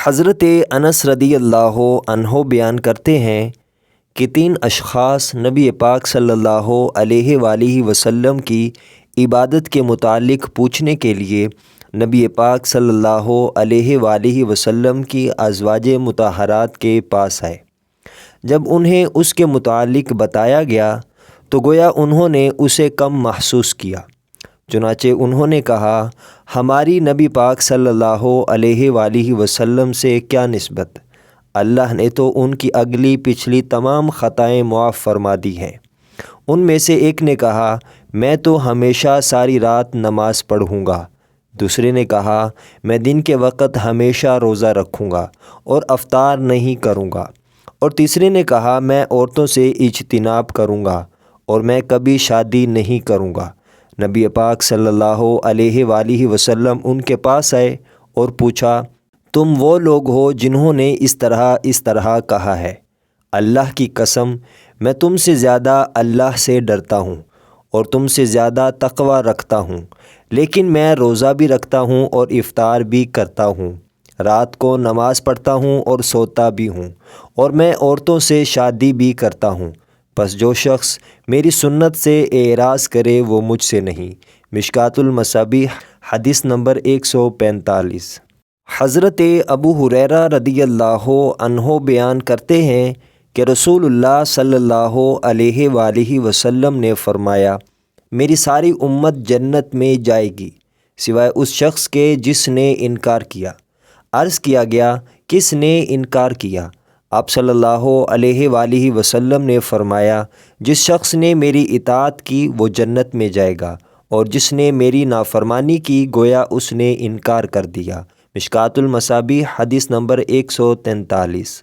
حضرت انس رضی اللہ عنہ بیان کرتے ہیں کہ 3 اشخاص نبی پاک صلی اللہ علیہ وآلہ وسلم کی عبادت کے متعلق پوچھنے کے لیے نبی پاک صلی اللہ علیہ وآلہ وسلم کی ازواج مطہرات کے پاس آئے۔ جب انہیں اس کے متعلق بتایا گیا تو گویا انہوں نے اسے کم محسوس کیا، چنانچہ انہوں نے کہا، ہماری نبی پاک صلی اللہ علیہ وآلہ وسلم سے کیا نسبت، اللہ نے تو ان کی اگلی پچھلی تمام خطائیں معاف فرما دی ہیں۔ ان میں سے ایک نے کہا، میں تو ہمیشہ ساری رات نماز پڑھوں گا۔ دوسرے نے کہا، میں دن کے وقت ہمیشہ روزہ رکھوں گا اور افطار نہیں کروں گا۔ اور تیسرے نے کہا، میں عورتوں سے اجتناب کروں گا اور میں کبھی شادی نہیں کروں گا۔ نبی پاک صلی اللہ علیہ وآلہ وسلم ان کے پاس آئے اور پوچھا، تم وہ لوگ ہو جنہوں نے اس طرح کہا ہے؟ اللہ کی قسم، میں تم سے زیادہ اللہ سے ڈرتا ہوں اور تم سے زیادہ تقوی رکھتا ہوں، لیکن میں روزہ بھی رکھتا ہوں اور افطار بھی کرتا ہوں، رات کو نماز پڑھتا ہوں اور سوتا بھی ہوں، اور میں عورتوں سے شادی بھی کرتا ہوں۔ پس جو شخص میری سنت سے اعراض کرے وہ مجھ سے نہیں۔ مشکوٰۃ المصابیح حدیث نمبر 145۔ حضرت ابو ہریرہ رضی اللہ عنہ بیان کرتے ہیں کہ رسول اللہ صلی اللہ علیہ وآلہ وسلم نے فرمایا، میری ساری امت جنت میں جائے گی سوائے اس شخص کے جس نے انکار کیا۔ عرض کیا گیا، کس نے انکار کیا؟ آپ صلی اللہ علیہ وآلہ وسلم نے فرمایا، جس شخص نے میری اطاعت کی وہ جنت میں جائے گا، اور جس نے میری نافرمانی کی گویا اس نے انکار کر دیا۔ مشکوٰۃ المصابیح حدیث نمبر 143۔